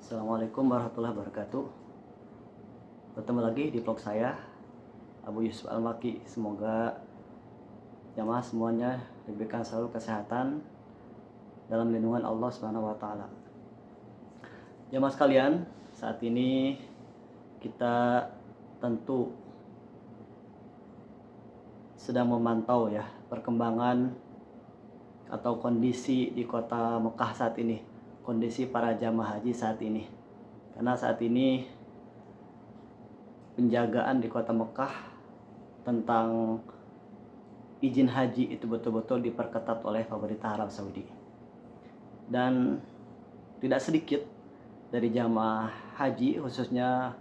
Assalamualaikum warahmatullahi wabarakatuh. Bertemu lagi di vlog saya, Abu Yusuf Al-Maki. Semoga jamaah semuanya diberikan selalu kesehatan dalam lindungan Allah Subhanahu wa taala. Jamaah sekalian, saat ini kita tentu sedang memantau ya perkembangan atau kondisi di kota Mekah saat ini, kondisi para jamaah haji saat ini. Karena saat ini penjagaan di kota Mekah tentang izin haji itu betul-betul diperketat oleh pemerintah Arab Saudi. Dan tidak sedikit dari jamaah haji, khususnya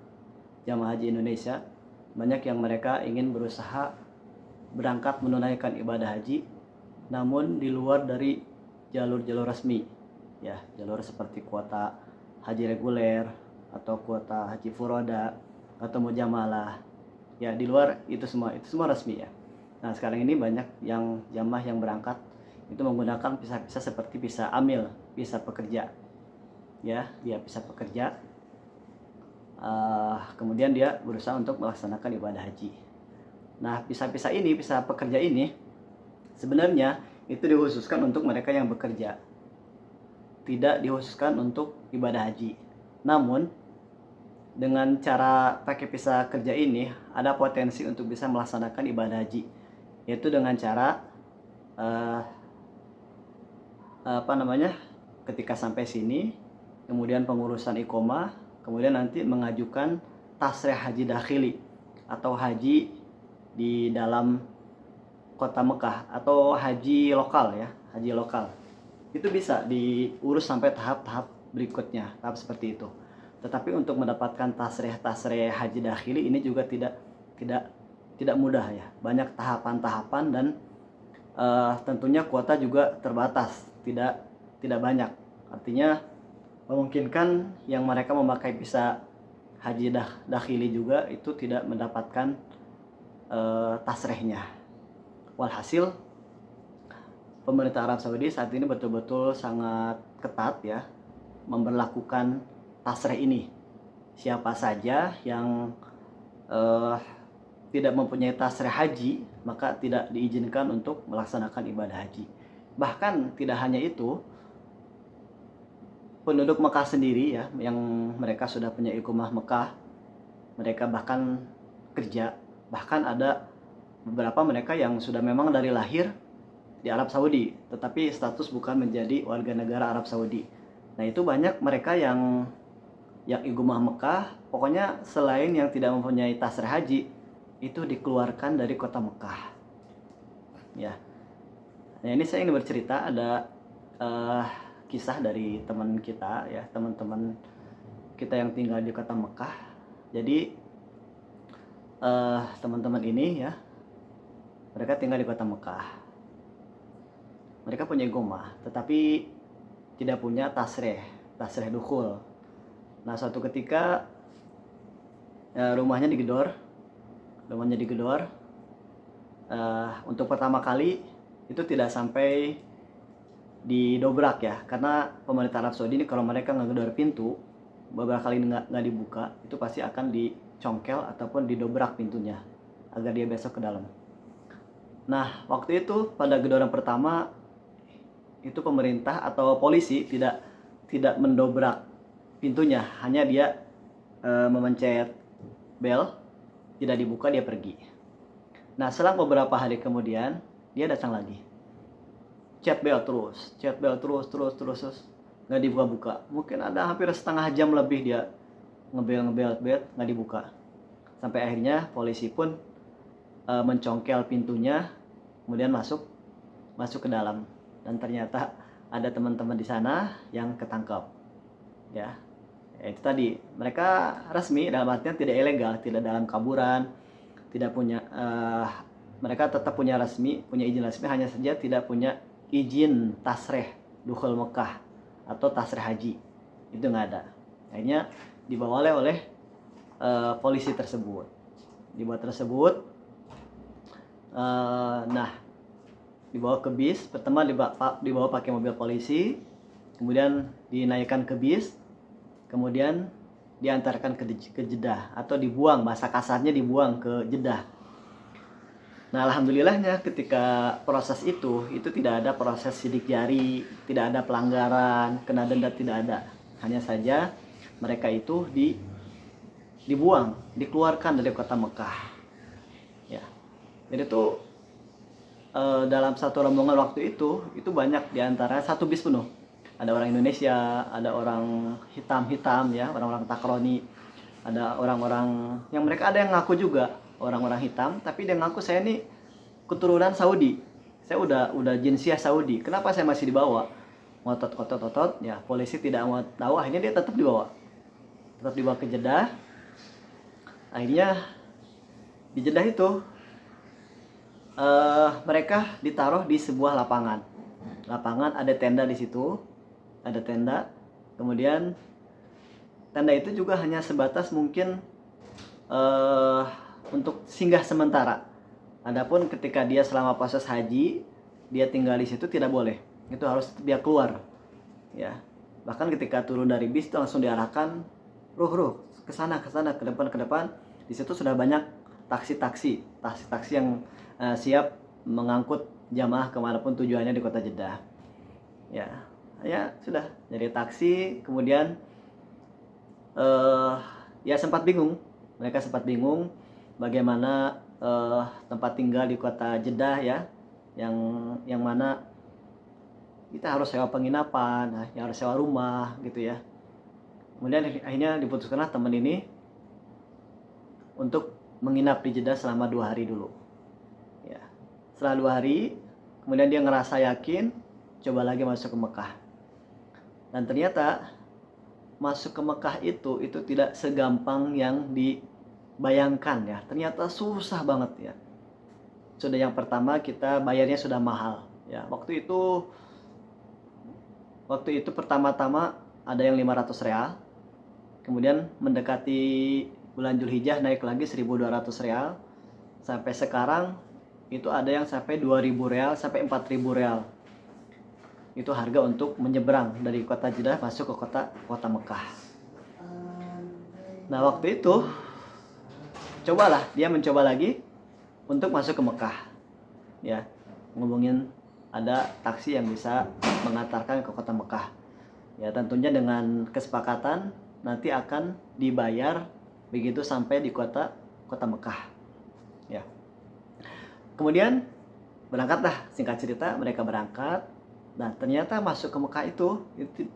jamaah haji Indonesia, banyak yang mereka ingin berusaha berangkat menunaikan ibadah haji namun di luar dari jalur-jalur resmi ya, jalur seperti kuota haji reguler atau kuota haji furoda atau mujamalah ya, di luar itu semua resmi ya. Nah, sekarang ini banyak yang jamaah yang berangkat itu menggunakan visa seperti visa amil, visa pekerja ya, dia visa pekerja, kemudian dia berusaha untuk melaksanakan ibadah haji. Nah, visa pekerja ini sebenarnya itu dikhususkan untuk mereka yang bekerja, tidak dikhususkan untuk ibadah haji. Namun dengan cara pakai visa kerja ini ada potensi untuk bisa melaksanakan ibadah haji, yaitu dengan cara ketika sampai sini, kemudian pengurusan iqomah, kemudian nanti mengajukan tasrih haji dakhili atau haji di dalam kota Mekah atau haji lokal ya, haji lokal. Itu bisa diurus sampai tahap-tahap berikutnya, tahap seperti itu. Tetapi untuk mendapatkan tasrih haji dakhili ini juga tidak mudah ya. Banyak tahapan-tahapan dan tentunya kuota juga terbatas, tidak banyak. Artinya memungkinkan yang mereka memakai visa haji dakhili juga itu tidak mendapatkan tasrihnya. Walhasil pemerintah Arab Saudi saat ini betul-betul sangat ketat ya memberlakukan tasrih ini. Siapa saja yang tidak mempunyai tasrih haji maka tidak diizinkan untuk melaksanakan ibadah haji. Bahkan tidak hanya itu, penduduk Mekah sendiri ya, yang mereka sudah punya iqomah Mekah, mereka bahkan kerja, bahkan ada beberapa mereka yang sudah memang dari lahir di Arab Saudi tetapi status bukan menjadi warga negara Arab Saudi. Nah, itu banyak mereka yang iqomah Mekah, pokoknya selain yang tidak mempunyai tasrih haji itu dikeluarkan dari kota Mekah ya. Nah, ini saya ingin bercerita, ada kisah dari teman kita ya, teman-teman kita yang tinggal di kota Mekah. Jadi teman-teman ini ya, mereka tinggal di kota Mekah. Mereka punya iqomah tetapi tidak punya tasrih dukhul. Nah, suatu ketika rumahnya digedor. Untuk pertama kali itu tidak sampai didobrak ya, karena pemerintah Arab Saudi ini kalau mereka ngegedor pintu beberapa kali nggak dibuka, itu pasti akan dicongkel ataupun didobrak pintunya agar dia besok ke dalam. Nah, waktu itu pada gedoran pertama itu pemerintah atau polisi tidak mendobrak pintunya, hanya dia memencet bel, tidak dibuka, dia pergi. Nah, selang beberapa hari kemudian dia datang lagi, chat bel terus nggak dibuka. Mungkin ada hampir setengah jam lebih dia ngebel nggak dibuka, sampai akhirnya polisi pun mencongkel pintunya, kemudian masuk ke dalam, dan ternyata ada teman-teman di sana yang ketangkap ya. Itu tadi, mereka resmi dalam artian tidak ilegal, tidak dalam kaburan, tidak punya mereka tetap punya izin resmi, hanya saja tidak punya izin tasrih dukhul Mekah atau tasrih haji, itu nggak ada. Akhirnya dibawa oleh polisi tersebut, nah, dibawa ke bis. Pertama dibawa pakai mobil polisi, kemudian dinaikkan ke bis, kemudian diantarkan ke Jeddah atau dibuang, bahasa kasarnya dibuang ke Jeddah. Nah, alhamdulillahnya ketika proses itu tidak ada proses sidik jari, tidak ada pelanggaran, kena denda, tidak ada. Hanya saja mereka itu dibuang, dikeluarkan dari kota Mekah. Ya. Jadi tuh dalam satu rombongan waktu itu banyak diantara satu bis penuh. Ada orang Indonesia, ada orang hitam ya, orang-orang takroni, ada orang-orang yang mereka ada yang ngaku juga orang-orang hitam, tapi dia ngaku saya ini keturunan Saudi, saya udah jinsiah Saudi, kenapa saya masih dibawa? Ngotot ya, polisi tidak mau tahu, akhirnya dia tetap dibawa ke Jeddah. Akhirnya di Jeddah itu mereka ditaruh di sebuah lapangan, ada tenda di situ, ada tenda. Kemudian tenda itu juga hanya sebatas mungkin untuk singgah sementara. Adapun ketika dia selama proses haji, dia tinggal di situ tidak boleh. Itu harus dia keluar. Ya. Bahkan ketika turun dari bis itu langsung diarahkan, ruh ke sana ke depan. Di situ sudah banyak taksi yang siap mengangkut jamaah kemanapun tujuannya di kota Jeddah. Ya sudah jadi taksi. Kemudian ya mereka sempat bingung bagaimana tempat tinggal di kota Jeddah ya, yang mana kita harus sewa penginapan, yang harus sewa rumah gitu ya. Kemudian akhirnya diputuskanlah teman ini untuk menginap di Jeddah selama 2 hari dulu. Ya. Setelah 2 hari, kemudian dia ngerasa yakin, coba lagi masuk ke Mekah. Dan ternyata masuk ke Mekah itu tidak segampang yang dibayangkan ya. Ternyata susah banget ya. Sudah yang pertama kita bayarnya sudah mahal ya. Waktu itu pertama-tama ada yang 500 real. Kemudian mendekati bulan Zulhijjah naik lagi 1.200 real. Sampai sekarang itu ada yang sampai 2.000 real sampai 4.000 real. Itu harga untuk menyeberang dari kota Jeddah masuk ke kota Mekah. Nah, waktu itu dia mencoba lagi untuk masuk ke Mekah. Ya, ngomongin ada taksi yang bisa mengantarkan ke kota Mekah. Ya, tentunya dengan kesepakatan nanti akan dibayar begitu sampai di kota Mekah. Ya. Kemudian berangkatlah, singkat cerita mereka berangkat. Nah, ternyata masuk ke Mekah itu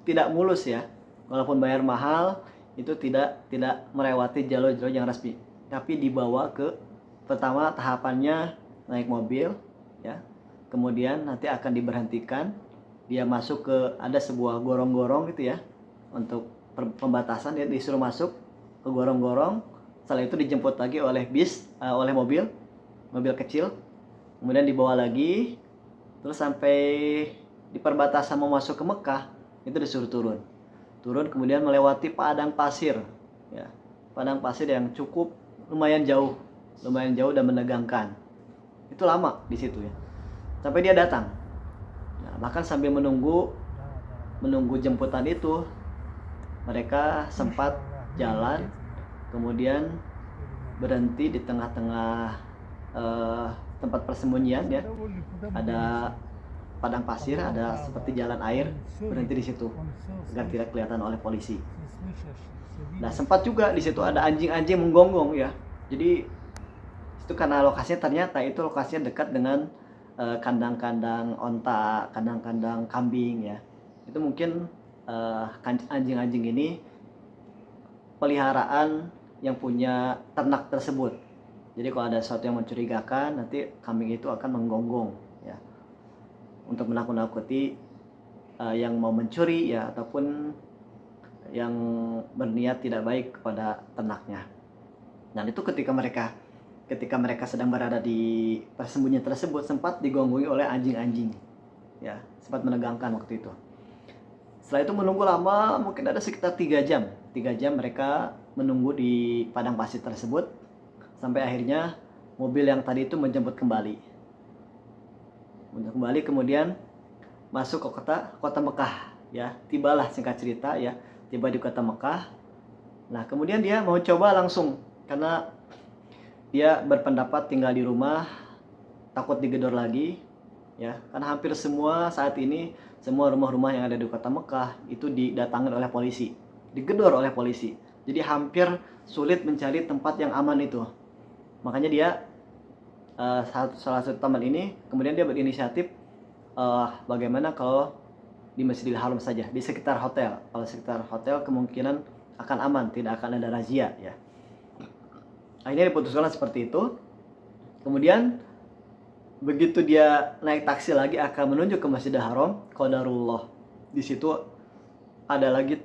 tidak mulus ya. Walaupun bayar mahal, itu tidak melewati jalur-jalur yang resmi. Tapi dibawa ke, pertama tahapannya naik mobil ya. Kemudian nanti akan diberhentikan, dia masuk ke, ada sebuah gorong-gorong gitu ya. Untuk pembatasan, dia disuruh masuk ke gorong-gorong. Setelah itu dijemput lagi oleh oleh mobil kecil. Kemudian dibawa lagi, terus sampai di perbatasan mau masuk ke Mekah, itu disuruh turun kemudian melewati padang pasir ya, padang pasir yang cukup lumayan jauh dan menegangkan. Itu lama di situ ya, sampai dia datang. Nah, bahkan sambil menunggu jemputan itu, mereka sempat jalan, kemudian berhenti di tengah-tengah tempat persembunyian ya. Ada padang pasir, ada seperti jalan air, berhenti di situ agar tidak kelihatan oleh polisi. Nah, sempat juga di situ ada anjing-anjing menggonggong ya. Jadi itu karena lokasinya ternyata itu lokasinya dekat dengan kandang-kandang onta, kandang-kandang kambing ya. Itu mungkin anjing-anjing ini peliharaan yang punya ternak tersebut. Jadi kalau ada sesuatu yang mencurigakan, nanti kambing itu akan menggonggong ya, untuk menakut-nakuti yang mau mencuri ya, ataupun yang berniat tidak baik kepada ternaknya. Dan itu ketika mereka sedang berada di persembunyian tersebut, sempat digonggongi oleh anjing-anjing ya, sempat menegangkan waktu itu. Setelah itu menunggu lama, mungkin ada sekitar 3 jam mereka menunggu di padang pasir tersebut, sampai akhirnya mobil yang tadi itu menjemput kembali, kemudian masuk ke kota Mekah ya. Tibalah, singkat cerita ya, tiba di kota Mekah. Nah kemudian dia mau coba langsung, karena dia berpendapat tinggal di rumah takut digedor lagi, ya. Karena hampir semua saat ini, semua rumah-rumah yang ada di kota Mekah itu didatangi oleh polisi, digedor oleh polisi. Jadi hampir sulit mencari tempat yang aman itu. Makanya dia salah satu teman ini kemudian dia berinisiatif, bagaimana kalau di Masjidil Haram saja, di sekitar hotel. Kalau sekitar hotel kemungkinan akan aman, tidak akan ada razia, ya. Akhirnya diputuskan seperti itu. Kemudian begitu dia naik taksi lagi akan menuju ke Masjidil Haram, qadarullah, di situ ada lagi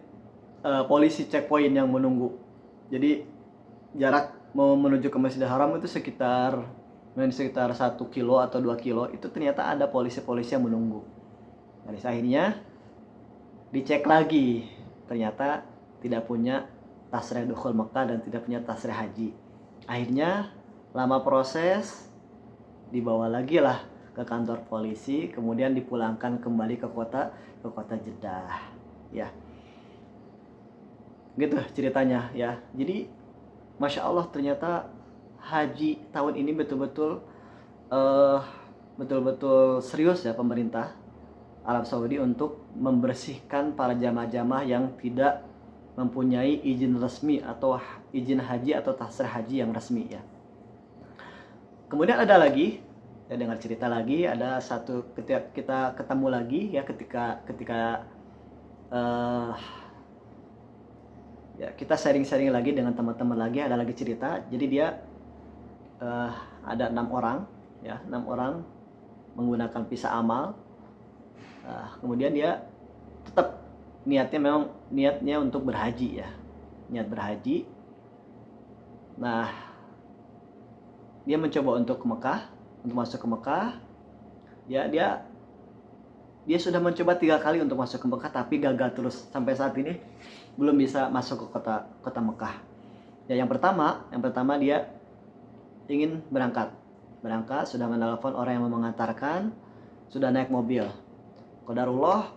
polisi checkpoint yang menunggu. Jadi jarak mau menuju ke Masjidil Haram itu sekitar 1 kilo atau 2 kilo, itu ternyata ada polisi-polisi yang menunggu. Jadi akhirnya dicek lagi, ternyata tidak punya tasreh dukhul Mekah dan tidak punya tasreh haji. Akhirnya lama proses, dibawa lagi lah ke kantor polisi, kemudian dipulangkan kembali ke kota Jeddah, ya. Gitu ceritanya, ya. Jadi Masya Allah, ternyata haji tahun ini betul-betul serius ya pemerintah Arab Saudi untuk membersihkan para jamaah-jamaah yang tidak mempunyai izin resmi atau izin haji atau tasrih haji yang resmi, ya. Kemudian ada lagi, saya dengar cerita lagi, ada satu ketika kita ketemu lagi, ya, ketika ya kita sharing-sharing lagi dengan teman-teman lagi, ada lagi cerita. Jadi dia ada 6 orang, ya, 6 orang menggunakan visa amal. Kemudian dia tetap niatnya untuk berhaji, ya, niat berhaji. Nah dia mencoba untuk masuk ke Mekah, ya. Dia sudah mencoba 3 kali untuk masuk ke Mekah, tapi gagal terus sampai saat ini belum bisa masuk ke kota Mekah. Ya, yang pertama dia ingin berangkat, sudah menelpon orang yang mau mengantarkan, sudah naik mobil. Qadarullah,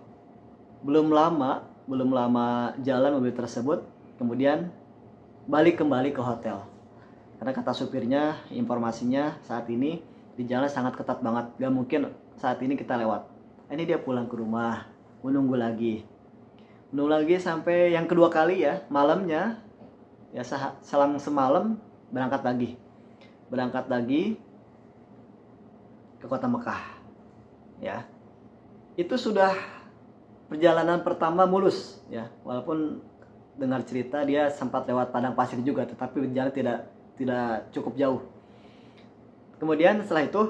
belum lama jalan mobil tersebut, kemudian balik kembali ke hotel. Karena kata supirnya, informasinya saat ini di jalan sangat ketat banget, gak mungkin saat ini kita lewat. Ini dia pulang ke rumah, menunggu lagi sampai yang kedua kali, ya, malamnya, ya, selang semalam berangkat lagi ke kota Mekah, ya. Itu sudah perjalanan pertama mulus, ya, walaupun dengar cerita dia sempat lewat padang pasir juga, tetapi jalan tidak cukup jauh. Kemudian setelah itu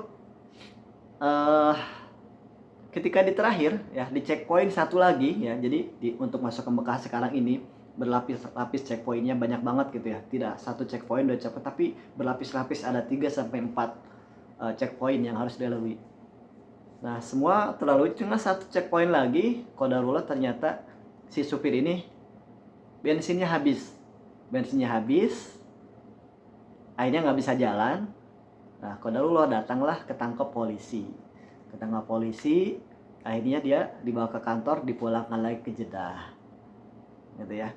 ketika di terakhir, ya, di checkpoint satu lagi, ya. Jadi untuk masuk ke Mekah sekarang ini berlapis-lapis checkpointnya, banyak banget gitu, ya. Tidak satu checkpoint, 2 checkpoint, tapi berlapis-lapis, ada 3-4 checkpoint yang harus dilalui. Nah semua terlalui, cuma satu checkpoint lagi, qadarullah, ternyata si supir ini bensinnya habis, akhirnya nggak bisa jalan. Nah qadarullah, datanglah ketangkap polisi, akhirnya dia dibawa ke kantor, dipulangkan lagi ke Jeddah, gitu, ya.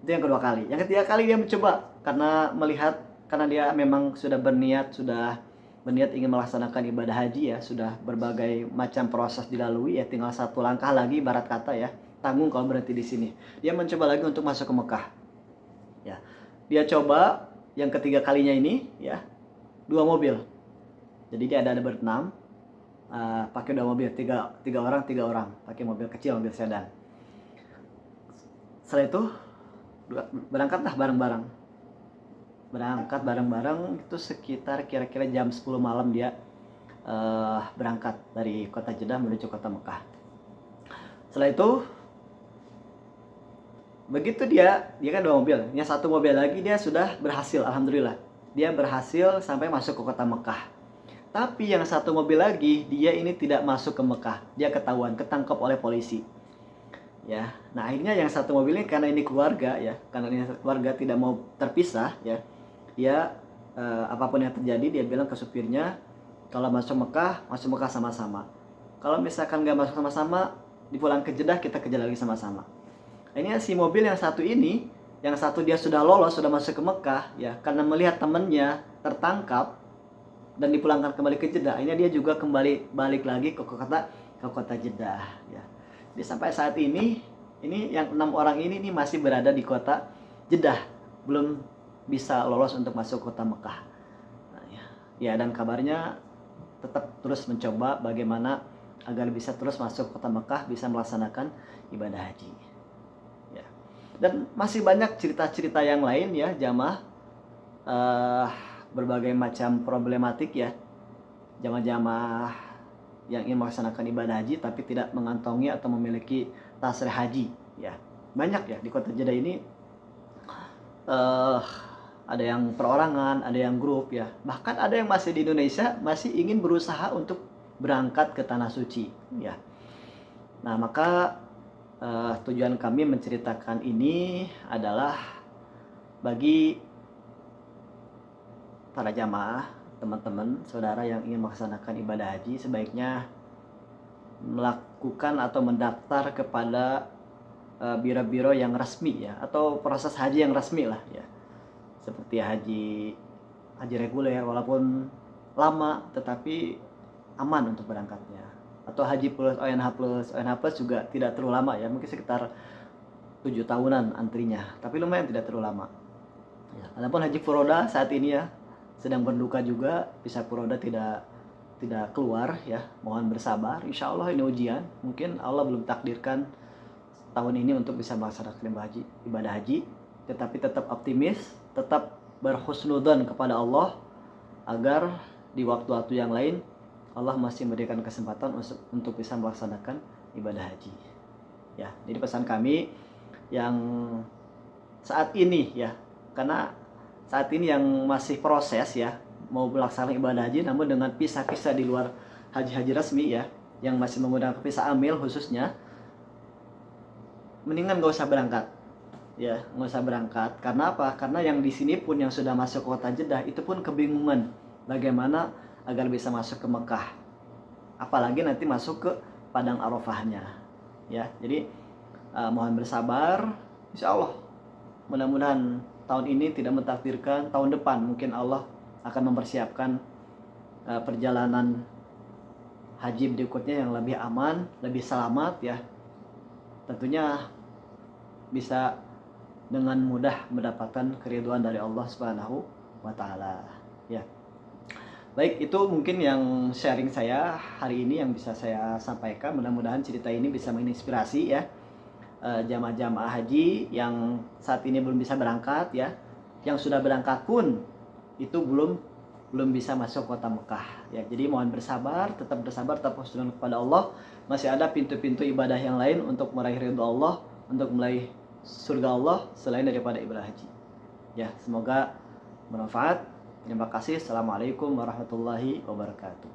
Itu yang kedua kali. Yang ketiga kali dia mencoba, karena dia memang sudah berniat ingin melaksanakan ibadah haji, ya, sudah berbagai macam proses dilalui, ya, tinggal satu langkah lagi, ibarat kata, ya, tanggung kalau berhenti di sini. Dia mencoba lagi untuk masuk ke Mekah, ya. Dia coba yang ketiga kalinya ini, ya, 2 mobil. Jadi dia ada berenam, pakai 2 mobil, tiga orang pakai mobil kecil, mobil sedan. Setelah itu berangkatlah bareng-bareng itu sekitar kira-kira jam 10 malam dia berangkat dari kota Jeddah menuju kota Mekah. Setelah itu begitu dia kan 2 mobil, yang satu mobil lagi dia sudah berhasil, alhamdulillah, dia berhasil sampai masuk ke kota Mekah. Tapi yang satu mobil lagi, dia ini tidak masuk ke Mekah, dia ketangkap oleh polisi, ya. Nah akhirnya yang satu mobil ini, karena ini keluarga, ya, karena ini keluarga tidak mau terpisah, ya, dia apapun yang terjadi, dia bilang ke supirnya, kalau masuk Mekah sama-sama. Kalau misalkan nggak masuk sama-sama, dipulang ke Jeddah, kita kerja lagi sama-sama. Ini si mobil yang satu ini, yang satu dia sudah lolos, sudah masuk ke Mekah ya, karena melihat temannya tertangkap dan dipulangkan kembali ke Jeddah. Ini dia juga kembali balik lagi ke kota Jeddah ya. Jadi sampai saat ini yang 6 orang ini masih berada di kota Jeddah, belum bisa lolos untuk masuk kota Mekah. Nah, ya dan kabarnya tetap terus mencoba bagaimana agar bisa terus masuk kota Mekah, bisa melaksanakan ibadah haji. Ya. Dan masih banyak cerita-cerita yang lain ya jamaah, berbagai macam problematik ya jamaah-jamaah yang ingin melaksanakan ibadah haji tapi tidak mengantongi atau memiliki tasrih haji ya. Banyak ya di kota Jeddah ini, ada yang perorangan, ada yang grup ya. Bahkan ada yang masih di Indonesia masih ingin berusaha untuk berangkat ke tanah suci ya. Nah, maka tujuan kami menceritakan ini adalah bagi para jamaah, teman-teman, saudara yang ingin melaksanakan ibadah haji sebaiknya melakukan atau mendaftar kepada biro-biro yang resmi ya, atau proses haji yang resmi lah ya. Seperti haji reguler walaupun lama tetapi aman untuk berangkatnya, atau haji plus ONH plus juga tidak terlalu lama ya, mungkin sekitar 7 tahunan antrinya, tapi lumayan tidak terlalu lama ya. Adapun haji furoda saat ini ya sedang berduka juga, visa furoda tidak keluar ya, mohon bersabar, insya Allah ini ujian, mungkin Allah belum takdirkan tahun ini untuk bisa melaksanakan ibadah haji, tetapi tetap optimis, tetap berhusnudzon kepada Allah agar di waktu-waktu yang lain Allah masih memberikan kesempatan untuk bisa melaksanakan ibadah haji ya. Jadi pesan kami yang saat ini ya, karena saat ini yang masih proses ya mau melaksanakan ibadah haji namun dengan visa-visa di luar haji resmi ya, yang masih menggunakan visa amil khususnya, mendingan gak usah berangkat ya, nggak usah berangkat. Karena apa? Karena yang di sini pun yang sudah masuk kota Jeddah itu pun kebingungan bagaimana agar bisa masuk ke Mekah, apalagi nanti masuk ke padang Arafahnya ya. Jadi mohon bersabar, insya Allah mudah-mudahan tahun ini tidak mentakdirkan, tahun depan mungkin Allah akan mempersiapkan perjalanan haji berikutnya yang lebih aman, lebih selamat ya, tentunya bisa dengan mudah mendapatkan keridhaan dari Allah Subhanahu wa taala ya. Baik, itu mungkin yang sharing saya hari ini yang bisa saya sampaikan. Mudah-mudahan cerita ini bisa menginspirasi ya jamaah-jamaah haji yang saat ini belum bisa berangkat ya. Yang sudah berangkat pun itu belum bisa masuk kota Mekah ya. Jadi mohon bersabar, tetap husnuzon kepada Allah. Masih ada pintu-pintu ibadah yang lain untuk meraih ridha Allah, untuk meraih surga Allah selain daripada ibadah haji ya. Semoga bermanfaat. Terima kasih. Assalamualaikum warahmatullahi wabarakatuh.